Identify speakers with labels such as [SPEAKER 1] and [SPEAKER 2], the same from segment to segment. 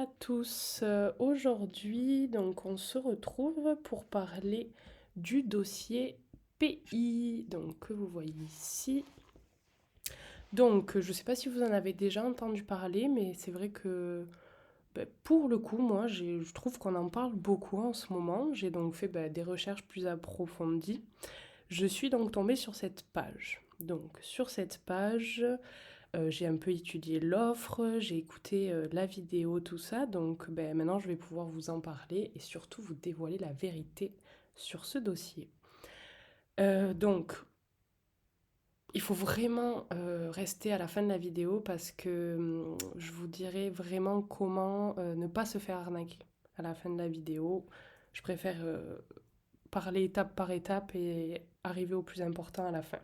[SPEAKER 1] à tous. Aujourd'hui, donc on se retrouve pour parler du dossier PI, donc que vous voyez ici. Donc, je ne sais pas si vous en avez déjà entendu parler, mais c'est vrai que pour le coup, moi, je trouve qu'on en parle beaucoup en ce moment. J'ai donc fait des recherches plus approfondies. Je suis donc tombée sur cette page. Donc, sur cette page, j'ai un peu étudié l'offre, j'ai écouté la vidéo, tout ça. Donc maintenant, je vais pouvoir vous en parler et surtout vous dévoiler la vérité sur ce dossier. Donc, il faut vraiment rester à la fin de la vidéo parce que je vous dirai vraiment comment ne pas se faire arnaquer à la fin de la vidéo. Je préfère parler étape par étape et arriver au plus important à la fin.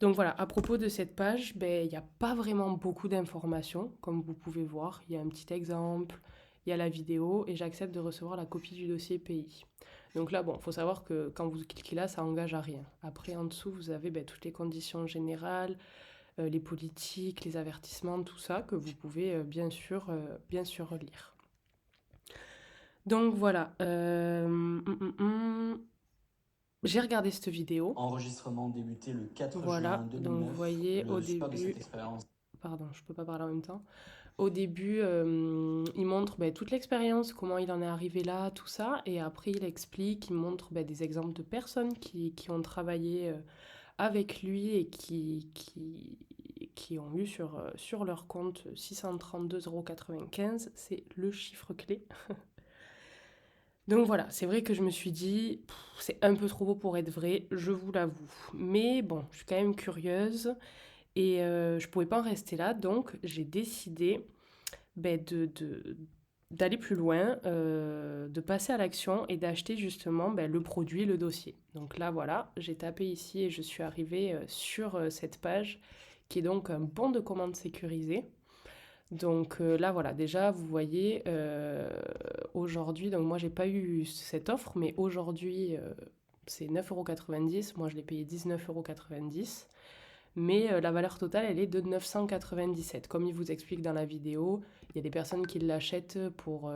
[SPEAKER 1] Donc voilà, à propos de cette page, il n'y a pas vraiment beaucoup d'informations, comme vous pouvez voir. Il y a un petit exemple, il y a la vidéo et j'accepte de recevoir la copie du dossier pays. Donc là, bon, il faut savoir que quand vous cliquez là, ça engage à rien. Après, en dessous, vous avez toutes les conditions générales, les politiques, les avertissements, tout ça, que vous pouvez bien sûr lire. Donc voilà, j'ai regardé cette vidéo.
[SPEAKER 2] Enregistrement débuté le 4 juin
[SPEAKER 1] Voilà, donc vous
[SPEAKER 2] 2009.
[SPEAKER 1] voyez au
[SPEAKER 2] Le support de
[SPEAKER 1] début,
[SPEAKER 2] cette expérience.
[SPEAKER 1] pardon, je peux pas parler en même temps. Au début, il montre toute l'expérience, comment il en est arrivé là, tout ça. Et après, il explique, il montre des exemples de personnes qui ont travaillé avec lui et qui ont eu sur leur compte 632,95 €. C'est le chiffre clé. Donc voilà, c'est vrai que je me suis dit, c'est un peu trop beau pour être vrai, je vous l'avoue. Mais bon, je suis quand même curieuse et je pouvais pas en rester là. Donc j'ai décidé d'aller plus loin, de passer à l'action et d'acheter justement le produit, le dossier. Donc là, voilà, j'ai tapé ici et je suis arrivée sur cette page qui est donc un bon de commande sécurisé. Donc là, voilà, déjà, vous voyez, aujourd'hui, donc moi, j'ai pas eu cette offre, mais aujourd'hui, c'est 9,90 €. Moi, je l'ai payé 19,90 €. Mais la valeur totale, elle est de 997. Comme il vous explique dans la vidéo, il y a des personnes qui l'achètent pour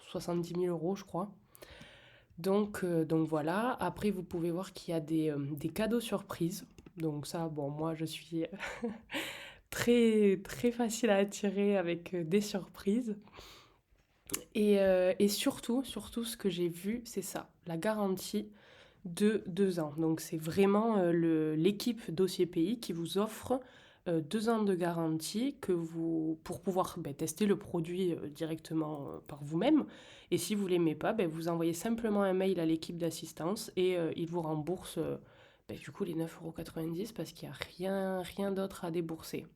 [SPEAKER 1] 70 000 €, je crois. Donc voilà. Après, vous pouvez voir qu'il y a des cadeaux surprises. Donc ça, bon, moi, je suis très, très facile à attirer avec des surprises. Et surtout, ce que j'ai vu, c'est ça, la garantie de 2 ans. Donc c'est vraiment l'équipe Dossier Pays qui vous offre 2 ans de garantie pour pouvoir tester le produit directement par vous-même. Et si vous ne l'aimez pas, vous envoyez simplement un mail à l'équipe d'assistance et ils vous remboursent du coup les 9,90 € parce qu'il n'y a rien d'autre à débourser.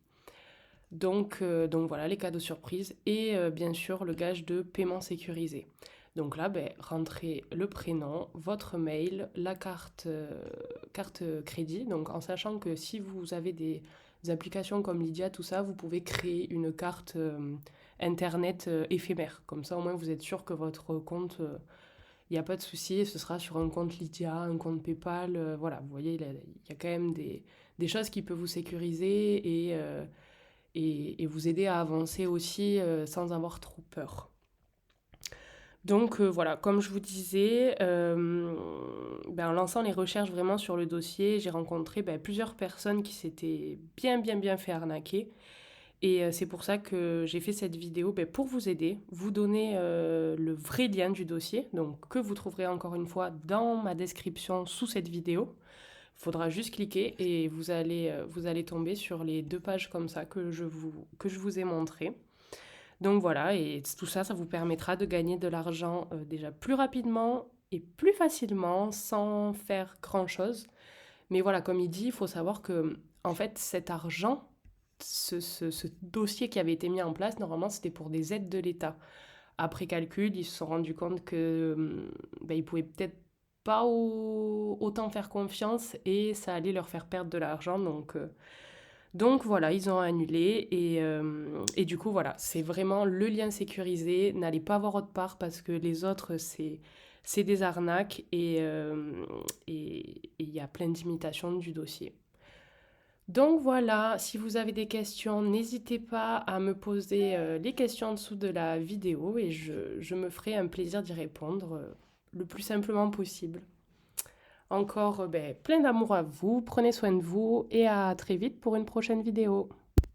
[SPEAKER 1] Donc voilà, les cadeaux surprises et bien sûr le gage de paiement sécurisé. Donc là, rentrez le prénom, votre mail, la carte crédit. Donc en sachant que si vous avez des applications comme Lydia, tout ça, vous pouvez créer une carte internet éphémère. Comme ça, au moins, vous êtes sûr que votre compte, il n'y a pas de souci, ce sera sur un compte Lydia, un compte PayPal. Voilà, vous voyez, il y a quand même des choses qui peuvent vous sécuriser et vous aider à avancer aussi sans avoir trop peur. Donc voilà, comme je vous disais, en lançant les recherches vraiment sur le dossier, j'ai rencontré plusieurs personnes qui s'étaient bien fait arnaquer. Et c'est pour ça que j'ai fait cette vidéo pour vous aider, vous donner le vrai lien du dossier, donc que vous trouverez encore une fois dans ma description sous cette vidéo. Il faudra juste cliquer et vous allez tomber sur les 2 pages comme ça que je vous ai montrées. Donc voilà, et tout ça, ça vous permettra de gagner de l'argent déjà plus rapidement et plus facilement sans faire grand-chose. Mais voilà, comme il dit, il faut savoir que en fait, cet argent, ce dossier qui avait été mis en place, normalement, c'était pour des aides de l'État. Après calcul, ils se sont rendus compte que ils pouvaient peut-être pas autant faire confiance et ça allait leur faire perdre de l'argent. Donc voilà, ils ont annulé et du coup voilà, c'est vraiment le lien sécurisé. N'allez pas voir autre part parce que les autres c'est des arnaques et il y a plein d'imitations du dossier. Donc voilà, si vous avez des questions, n'hésitez pas à me poser les questions en dessous de la vidéo et je me ferai un plaisir d'y répondre le plus simplement possible. Encore plein d'amour à vous, prenez soin de vous et à très vite pour une prochaine vidéo.